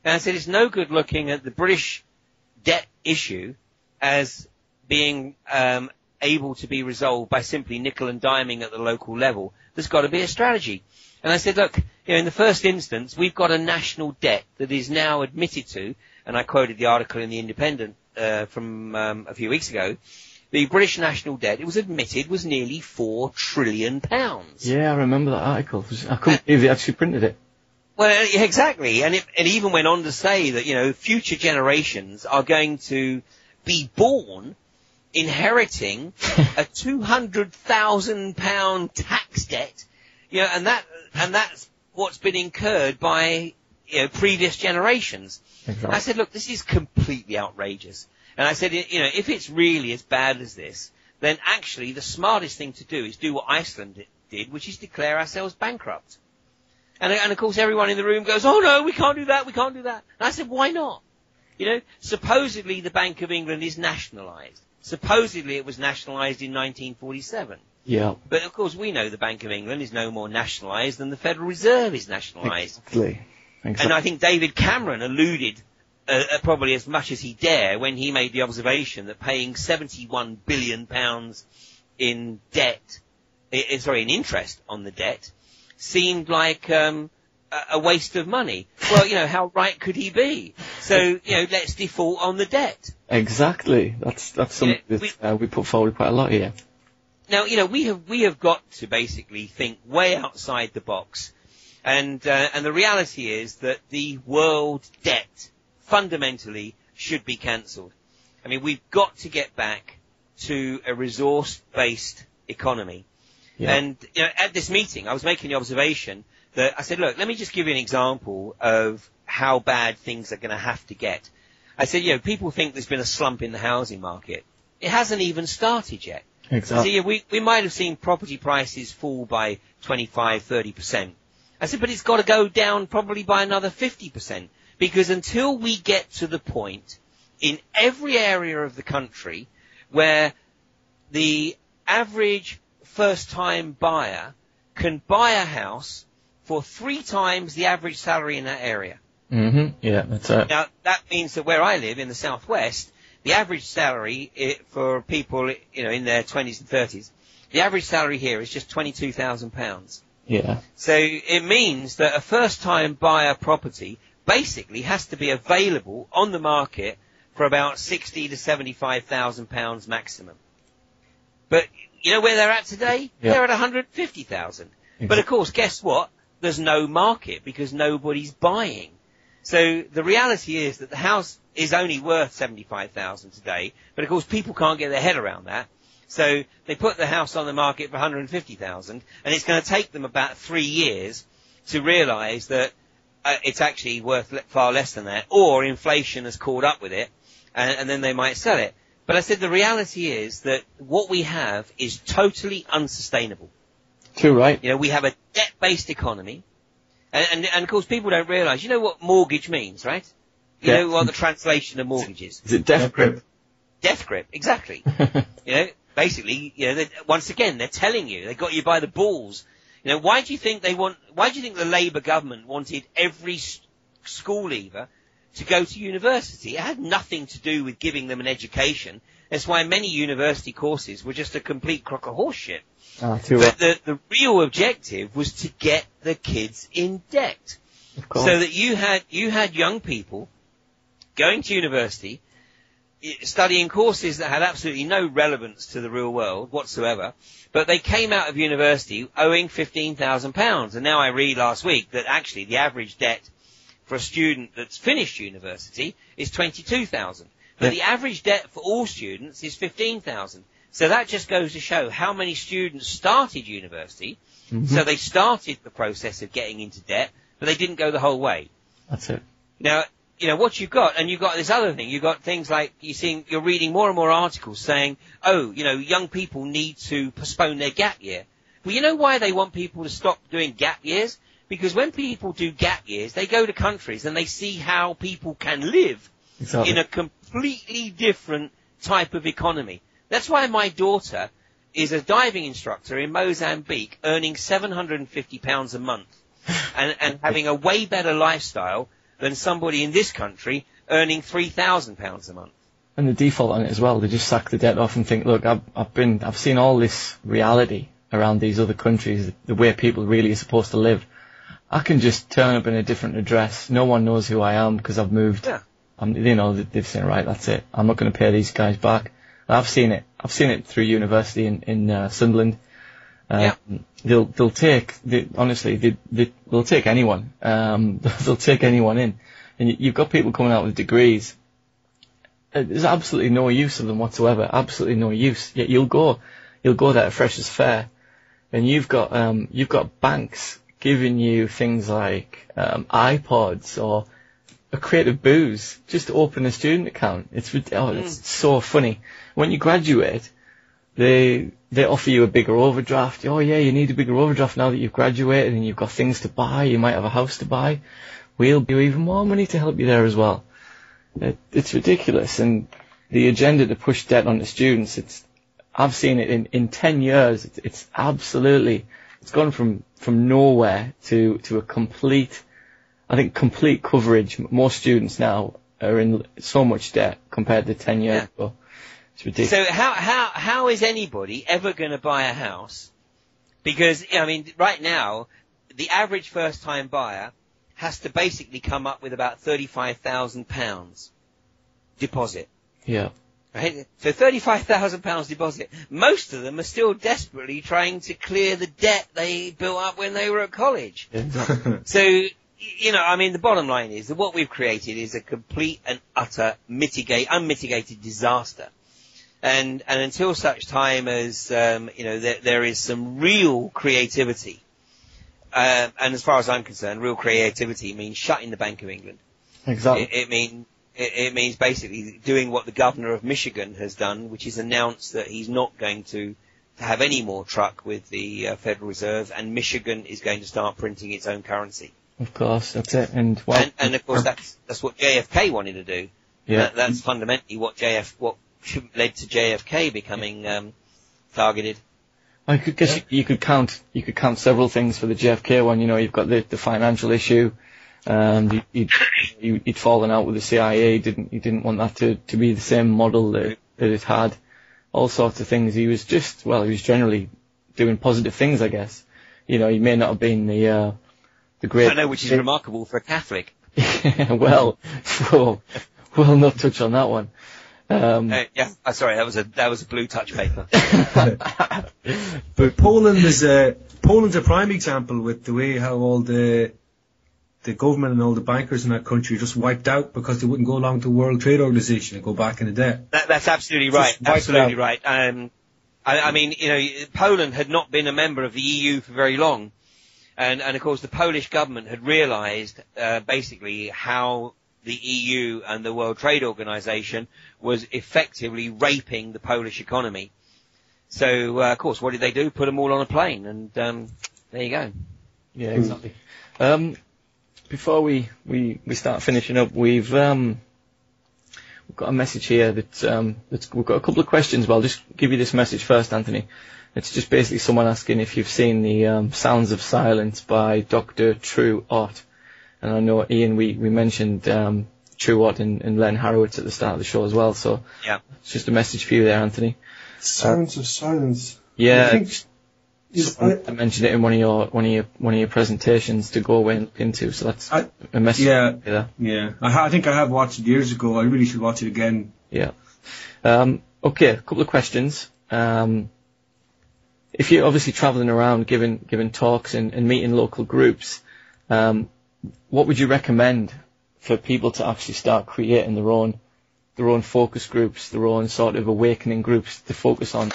And I said, it's no good looking at the British debt issue as being able to be resolved by simply nickel and diming at the local level. There's got to be a strategy. And I said, look, in the first instance, we've got a national debt that is now admitted to, and I quoted the article in The Independent from a few weeks ago, the British national debt, it was admitted, was nearly £4 trillion. Yeah, I remember that article. I couldn't believe they actually printed it. Well, exactly. And it even went on to say that, future generations are going to be born inheriting a £200,000 tax debt, and that's what's been incurred by, previous generations. Exactly. I said, look, this is completely outrageous. And I said, if it's really as bad as this, then actually the smartest thing to do is do what Iceland did, which is declare ourselves bankrupt. And of course everyone in the room goes, oh no, we can't do that, we can't do that. And I said, why not? Supposedly the Bank of England is nationalised. Supposedly it was nationalised in 1947. Yeah. But of course we know the Bank of England is no more nationalised than the Federal Reserve is nationalised. Exactly. And I think David Cameron alluded probably as much as he dare when he made the observation that paying £71 billion in debt, in interest on the debt, seemed like a waste of money. Well, how right could he be? So, let's default on the debt. Exactly. That's something that we put forward quite a lot here. Now, we have got to basically think way outside the box. And the reality is that the world debt fundamentally should be cancelled. I mean, we've got to get back to a resource-based economy. Yeah. And at this meeting, I was making the observation that I said, look, let me just give you an example of how bad things are going to have to get. I said, people think there's been a slump in the housing market. It hasn't even started yet. Exactly. So, we might have seen property prices fall by 25, 30%. I said, but it's got to go down probably by another 50%. Because until we get to the point in every area of the country where the average first-time buyer can buy a house for 3 times the average salary in that area. Mm-hmm. Yeah, that's it. Now, that means that where I live in the southwest, the average salary for people, in their 20s and 30s, the average salary here is just £22,000. Yeah. So it means that a first-time buyer property basically has to be available on the market for about £60,000 to £75,000 maximum. But you know where they're at today? Yeah. They're at 150,000. Exactly. But of course, guess what? There's no market because nobody's buying. So the reality is that the house is only worth 75,000 today, but of course people can't get their head around that. So they put the house on the market for 150,000, and it's going to take them about 3 years to realise that it's actually worth far less than that, or inflation has caught up with it, and then they might sell it. But I said the reality is that what we have is totally unsustainable. Too right. We have a debt-based economy, and of course people don't realise. You know what mortgage means, right? You know what the translation of mortgage is? Is it death grip? Death grip, exactly. Basically, once again, they're telling you, they got you by the balls. Why do you think the Labour government wanted every school leaver to go to university? It had nothing to do with giving them an education. That's why many university courses were just a complete crock of horse shit. But the real objective was to get the kids in debt. Of course. So that you had young people going to university, studying courses that had absolutely no relevance to the real world whatsoever, but they came out of university owing £15,000. And now I read last week that actually the average debt for a student that's finished university is £22,000. But the average debt for all students is £15,000. So that just goes to show how many students started university. Mm-hmm. So they started the process of getting into debt, but they didn't go the whole way. That's it. Now, what you've got, and you've got this other thing, you've got things like you're reading more and more articles saying, young people need to postpone their gap year. Well, you know why they want people to stop doing gap years? Because when people do gap years, they go to countries and they see how people can live in a completely different type of economy. That's why my daughter is a diving instructor in Mozambique, earning £750 a month and having a way better lifestyle than somebody in this country earning £3,000 a month. And the default on it as well, they just sack the debt off and think, look, I've seen all this reality around these other countries, the way people really are supposed to live. I can just turn up in a different address. No one knows who I am because I've moved. Yeah. They've said, right, that's it. I'm not going to pay these guys back. And I've seen it. I've seen it through university in Sunderland. They'll take anyone. They'll take anyone in. And you've got people coming out with degrees. There's absolutely no use of them whatsoever. Absolutely no use. Yet you'll go there at Freshers' Fair, and you've got banks giving you things like iPods or a crate of booze just to open a student account. It's so funny. When you graduate, they offer you a bigger overdraft. Oh yeah, you need a bigger overdraft now that you've graduated and you've got things to buy. You might have a house to buy. We'll give you even more money to help you there as well. It's ridiculous, and the agenda to push debt onto students. I've seen it in 10 years. It's absolutely. It's gone from nowhere to a complete coverage. Most students now are in so much debt compared to 10 years ago. It's ridiculous. So how is anybody ever going to buy a house? Because, I mean, right now, the average first-time buyer has to basically come up with about £35,000 deposit. Yeah. Right? So £35,000 deposit. Most of them are still desperately trying to clear the debt they built up when they were at college. Exactly. So, I mean, the bottom line is that what we've created is a complete and utter unmitigated disaster. And until such time as, there is some real creativity, and as far as I'm concerned, real creativity means shutting the Bank of England. Exactly. It means basically doing what the governor of Michigan has done, which is announced that he's not going to have any more truck with the Federal Reserve, and Michigan is going to start printing its own currency. Of course, that's it. And of course that's what JFK wanted to do. Yeah. That's fundamentally what led to JFK becoming targeted. I guess you could count several things for the JFK one. You've got the financial issue. He'd fallen out with the CIA. He didn't want that to be the same model that it had. All sorts of things. He was generally doing positive things, I guess. He may not have been the great. I know, which is remarkable for a Catholic. Well, we'll not touch on that one. Sorry, that was a blue touch paper. But Poland's a prime example with the way how all the government and all the bankers in that country just wiped out because they wouldn't go along to the World Trade Organization and go back into debt. That's absolutely right. Absolutely right. I mean, Poland had not been a member of the EU for very long, and of course the Polish government had realised basically how the EU and the World Trade Organization was effectively raping the Polish economy. So, of course, what did they do? Put them all on a plane, and there you go. Yeah, exactly. Before we start finishing up, we've got a message here we've got a couple of questions. Well, I'll just give you this message first, Anthony. It's just basically someone asking if you've seen the Sounds of Silence by Dr. True Ott. And I know, Ian, we mentioned True Ott and Len Harowitz at the start of the show as well. So yeah, it's just a message for you there, Anthony. Sounds of Silence. Yeah, I mentioned it in one of your presentations to go away and look into. So that's a message. Yeah. I think I have watched it years ago. I really should watch it again. Yeah. Okay, a couple of questions. If you're obviously travelling around giving talks and meeting local groups, what would you recommend for people to actually start creating their own focus groups, their own sort of awakening groups to focus on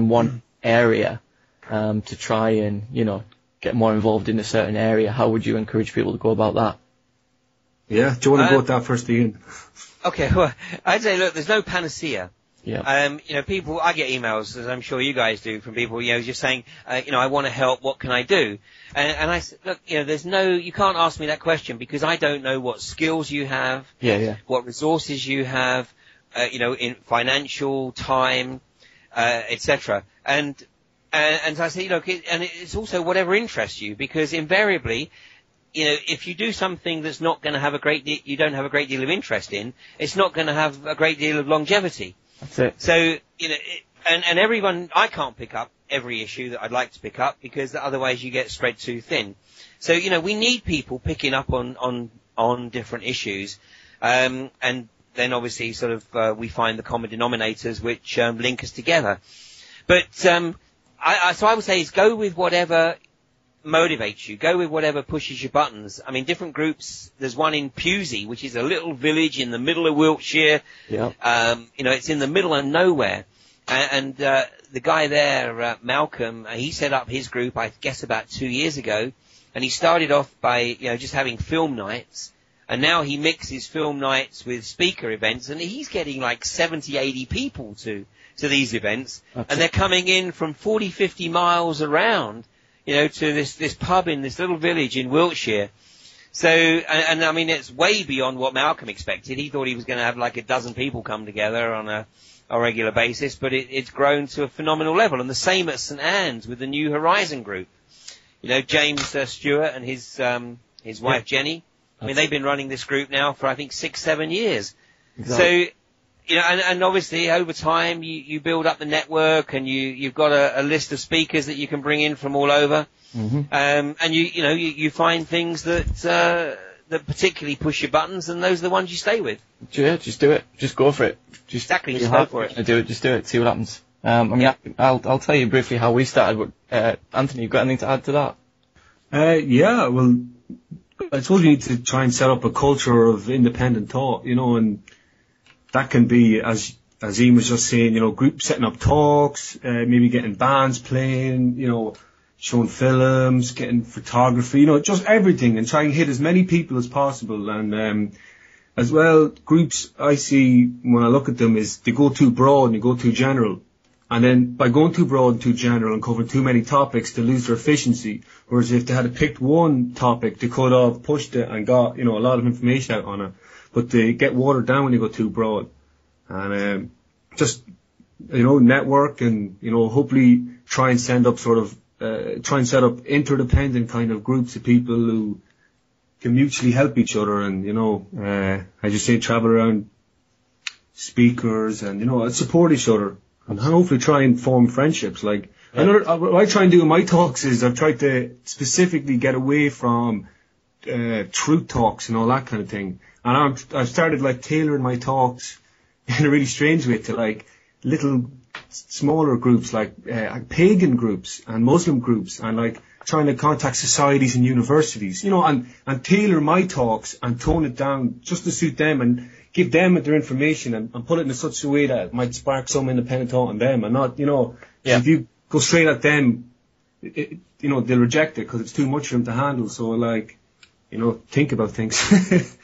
one area, to try and, get more involved in a certain area? How would you encourage people to go about that? Yeah, do you want to go with that first, Ian? Okay, well, I'd say, look, there's no panacea. Yeah. People, I get emails, as I'm sure you guys do, from people, just saying, I want to help, what can I do? And I said, look, you can't ask me that question because I don't know what skills you have, what resources you have, in financial, time, etc. And I say, look, and it's also whatever interests you, because invariably, if you do something that's not going to have you don't have a great deal of interest in, it's not going to have a great deal of longevity. That's it. So, and everyone, I can't pick up every issue that I'd like to pick up because otherwise you get spread too thin. So, we need people picking up on different issues. And then obviously sort of, we find the common denominators which, link us together. But, so I would say is go with whatever motivates you. Go with whatever pushes your buttons. I mean, different groups. There's one in Pewsey, which is a little village in the middle of Wiltshire. Yeah. It's in the middle of nowhere. And the guy there, Malcolm, he set up his group, I guess, about 2 years ago. And he started off by, just having film nights. And now he mixes film nights with speaker events. And he's getting like 70, 80 people to these events. And they're coming in from 40, 50 miles around, to this pub in this little village in Wiltshire. So, and I mean, it's way beyond what Malcolm expected. He thought he was going to have like a dozen people come together on a regular basis, but it's grown to a phenomenal level. And the same at St. Anne's with the New Horizon group. James Stewart and his wife Jenny. I mean, they've been running this group now for, I think, 6-7 years. Exactly. So, and obviously over time you build up the network and you've got a list of speakers that you can bring in from all over. Mm-hmm. And you find things that particularly push your buttons, and those are the ones you stay with. Yeah, just do it. Just go for it. Just go for it. Do it. Just do it. See what happens. I'll tell you briefly how we started, but, Anthony, you've got anything to add to that? Yeah, well, I suppose we need to try and set up a culture of independent thought, and that can be, as Ian was just saying, groups setting up talks, maybe getting bands playing, showing films, getting photography, just everything, and try and hit as many people as possible. And as well, groups I see when I look at them is they go too broad and they go too general. And then by going too broad and too general and covering too many topics, they lose their efficiency. Whereas if they had picked one topic, they could have pushed it and got, a lot of information out on it. But they get watered down when they go too broad. And just, network and, hopefully try and set up interdependent kind of groups of people who can mutually help each other. And, as you say, travel around speakers and, support each other. And hopefully try and form friendships. Like, what I try and do in my talks is I've tried to specifically get away from truth talks and all that kind of thing. And I've started like tailoring my talks in a really strange way to like little smaller groups, like pagan groups and Muslim groups, and like trying to contact societies and universities, and tailor my talks and tone it down just to suit them and give them their information and put it in such a way that it might spark some independent thought in them, and not, if you go straight at them, they'll reject it because it's too much for them to handle. So like, think about things.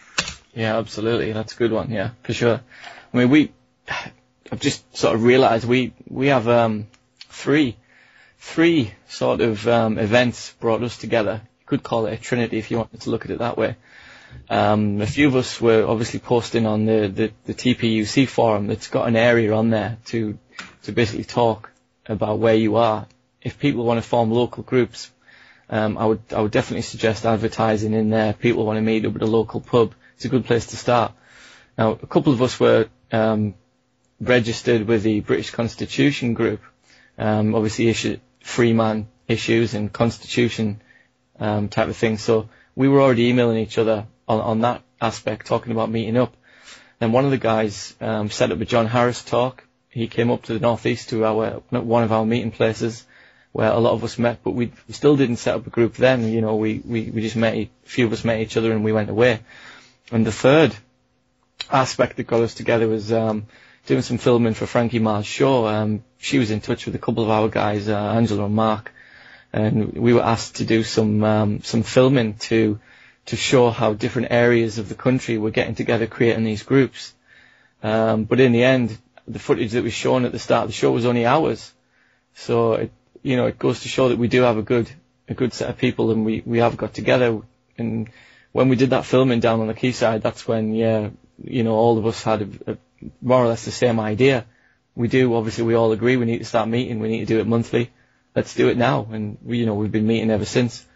Yeah, absolutely. That's a good one. Yeah, for sure. I mean, I've just sort of realised we have three sort of events brought us together. You could call it a trinity if you wanted to look at it that way. A few of us were obviously posting on the TPUC forum that's got an area on there to basically talk about where you are. If people want to form local groups, I would definitely suggest advertising in there. People want to meet up at a local pub. It's a good place to start. Now, a couple of us were registered with the British Constitution group, obviously Freeman issues and Constitution type of thing. So we were already emailing each other on that aspect, talking about meeting up. Then one of the guys set up a John Harris talk. He came up to the northeast to one of our meeting places where a lot of us met, but we still didn't set up a group then. We just a few of us met each other and we went away. And the third aspect that got us together was doing some filming for Frankie Mar's show. She was in touch with a couple of our guys, Angela and Mark, and we were asked to do some filming to show how different areas of the country were getting together, creating these groups. But in the end, the footage that was shown at the start of the show was only ours. So it goes to show that we do have a good set of people, and we have got together. And when we did that filming down on the quayside, that's when all of us had more or less the same idea. We all agree we need to start meeting, we need to do it monthly. Let's do it now. And we've been meeting ever since.